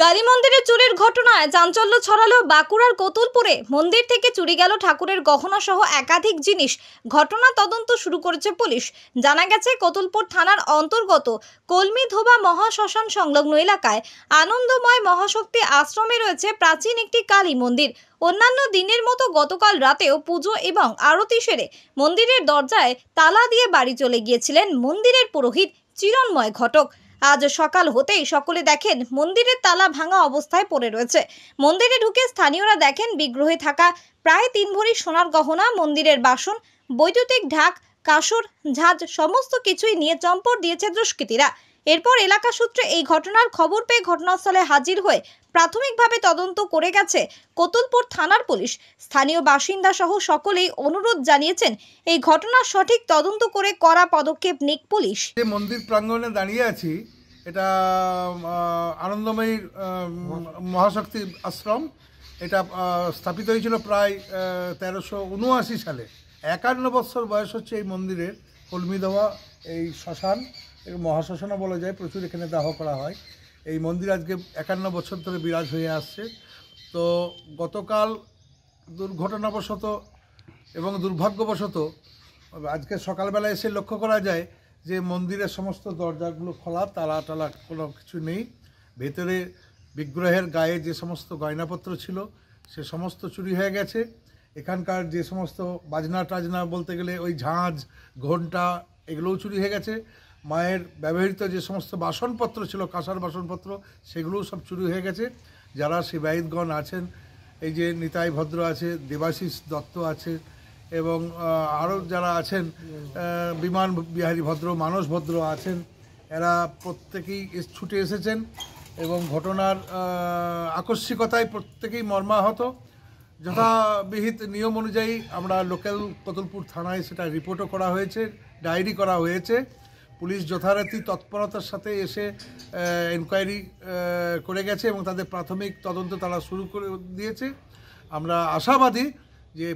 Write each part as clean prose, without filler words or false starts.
কালী মন্দিরে চুরির ঘটনায় চাঞ্চল্য ছড়ালো বাঁকুড়ার কোতুলপুরে। মন্দির থেকে চুরি গেল ঠাকুরের গহনা সহ একাধিক জিনিস। ঘটনা তদন্ত শুরু করেছে পুলিশ। জানা গেছে কোতুলপুর থানার অন্তর্গত কলমিধোবা মহাশ্মশান সংলগ্ন এলাকায় আনন্দময় মহাশক্তি আশ্রমে রয়েছে প্রাচীন একটি কালী মন্দির। অন্যান্য দিনের মতো গতকাল রাতেও পুজো এবং আরতি সেরে মন্দিরের দরজায় তালা দিয়ে বাড়ি চলে গিয়েছিলেন মন্দিরের পুরোহিত চিরন্ময় ঘটক। আজ সকাল হতেই সকলে দেখেন মন্দিরের তালা ভাঙা অবস্থায় পড়ে রয়েছে। মন্দিরে ঢুকে স্থানীয়রা দেখেন বিগ্রহে থাকা প্রায় 3 ভরি সোনার গহনা, মন্দিরের বাসন, বৈদ্যুতিক ঢাক, কাসর, ঝাঁজ সমস্ত কিছুই নিয়ে চম্পট দিয়েছে দুষ্কৃতীরা। এরপর এলাকা সূত্রে এই ঘটনার খবর পেয়ে ঘটনাস্থলে হাজির হয়ে প্রাথমিকভাবে তদন্ত করে গেছে কোতুলপুর থানার পুলিশ। স্থানীয় বাসিন্দা সহ সকলেই অনুরোধ জানিয়েছেন এই ঘটনার সঠিক তদন্ত করে কড়া পদক্ষেপ নিক পুলিশ। যে মন্দির প্রাঙ্গণে দাঁড়িয়ে আছি, এটা আনন্দময়ী মহাশক্তি আশ্রম। এটা স্থাপিত হয়েছিল প্রায় 1379 সালে। 51 বছর বয়স হচ্ছে এই মন্দিরের। কলমিধোবা এই শ্মশান, মহাশ্মশানও বলা যায়, প্রচুর এখানে দাহ করা হয়। এই মন্দির আজকে 51 বছর ধরে বিরাজ হয়ে আসছে। তো গতকাল দুর্ঘটনাবশত এবং দুর্ভাগ্যবশত আজকে সকালবেলা এসে লক্ষ্য করা যায় যে মন্দিরের সমস্ত দরজাগুলো খোলা, তালা টালা কোনো কিছু নেই। ভেতরে বিগ্রহের গায়ে যে সমস্ত গয়নাপত্র ছিল সে সমস্ত চুরি হয়ে গেছে। এখানকার যে সমস্ত বাজনা টাজনা বলতে গেলে ওই ঝাঁঝ, ঘণ্টা, এগুলোও চুরি হয়ে গেছে। মায়ের ব্যবহৃত যে সমস্ত বাসনপত্র ছিল, কাঁসার বাসনপত্র, সেগুলোও সব চুরি হয়ে গেছে। যারা সেবায়িতগণ আছেন, এই যে নিতাই ভদ্র আছে, দেবাশিস দত্ত আছে এবং আরও যারা আছেন, বিমান বিহারী ভদ্র, মানস ভদ্র আছেন, এরা প্রত্যেকেই ছুটে এসেছেন এবং ঘটনার আকস্মিকতায় প্রত্যেকেই মর্মাহত। যথাবিহিত নিয়ম অনুযায়ী আমরা লোকাল কোতুলপুর থানায় সেটা রিপোর্টও করা হয়েছে, ডায়েরি করা হয়েছে। পুলিশ যথারীতি তৎপরতার সাথে এসে এনকোয়ারি করে গেছে এবং তাদের প্রাথমিক তদন্ত তারা শুরু করে দিয়েছে। আমরা আশাবাদী যে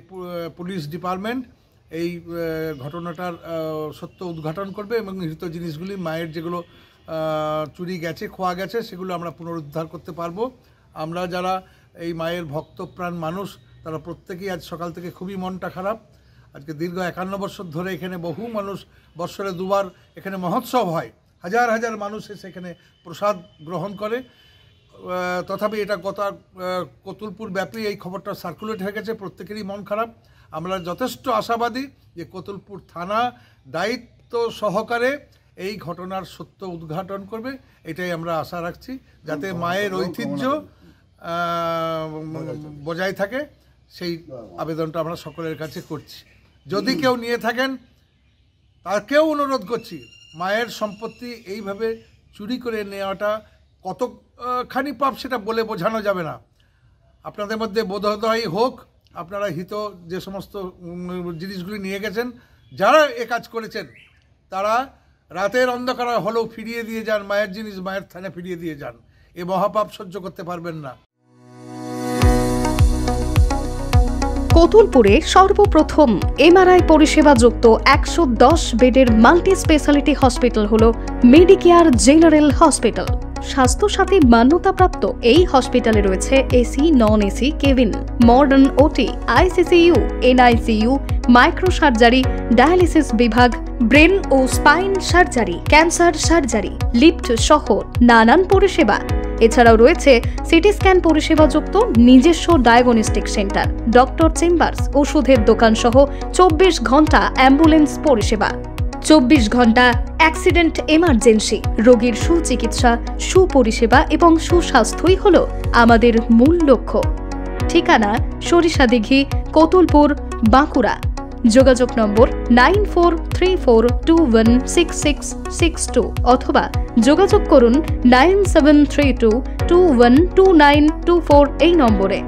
পুলিশ ডিপার্টমেন্ট এই ঘটনাটার সত্য উদ্ঘাটন করবে এবং নিহত জিনিসগুলি, মায়ের যেগুলো চুরি গেছে, খোয়া গেছে, সেগুলো আমরা পুনরুদ্ধার করতে পারবো। আমরা যারা এই মায়ের ভক্তপ্রাণ মানুষ, তারা প্রত্যেকেই আজ সকাল থেকে খুবই মনটা খারাপ। আজকে দীর্ঘ 51 বছর ধরে এখানে বহু মানুষ, বৎসরে 2 বার এখানে মহোৎসব হয়, হাজার হাজার মানুষ এসে এখানে প্রসাদ গ্রহণ করে। তথাপি এটা কোতুলপুর ব্যাপী এই খবরটা সার্কুলেট হয়ে গেছে, প্রত্যেকেরই মন খারাপ। আমরা যথেষ্ট আশাবাদী যে কোতুলপুর থানা দায়িত্ব সহকারে এই ঘটনার সত্য উদ্ঘাটন করবে, এটাই আমরা আশা রাখছি, যাতে মায়ের ঐতিহ্য বজায় থাকে। সেই আবেদনটা আমরা সকলের কাছে করছি। যদি কেউ নিয়ে থাকেন, তাকেও অনুরোধ করছি, মায়ের সম্পত্তি এইভাবে চুরি করে নেওয়াটা কতখানি পাপ সেটা বলে বোঝানো যাবে না। আপনাদের মধ্যে বোধোদয় হোক, আপনারা হিত যে সমস্ত জিনিসগুলি নিয়ে গেছেন, যারা এ কাজ করেছেন, তারা রাতের অন্ধকার হলেও ফিরিয়ে দিয়ে যান মায়ের জিনিস, মায়ের থানে ফিরিয়ে দিয়ে যান। এ মহাপাপ সহ্য করতে পারবেন না। কোতুলপুরে সর্বপ্রথম এমআরআই পরিষেবা যুক্ত 110 বেডের মাল্টি স্পেশালিটি হসপিটাল হল মেডিকেয়ার জেনারেল হসপিটাল। স্বাস্থ্যসাথী মান্যতাপ্রাপ্ত এই হসপিটালে রয়েছে AC, non AC cabin, modern OT, ICCU, NICU, micro surgery, dialysis বিভাগ, ব্রেন ও spine surgery, cancer surgery, lift সহ নানান পরিষেবা। এছাড়াও রয়েছে সিটি স্ক্যান পরিষেবা যুক্ত নিজস্ব ডায়াগনস্টিক সেন্টার, ডক্টর চেম্বার্স, ওষুধের দোকান সহ 24 ঘন্টা অ্যাম্বুলেন্স পরিষেবা। 24 ঘন্টা অ্যাক্সিডেন্ট এমার্জেন্সি। রোগীর সুচিকিৎসা, সুপরিষেবা এবং সুস্বাস্থ্যই হল আমাদের মূল লক্ষ্য। ঠিকানা সরিষাদিঘি, কোতুলপুর, বাঁকুড়া। যোগাযোগ নম্বর 9434216662 অথবা যোগাযোগ করুন 9732212924 এই নম্বরে।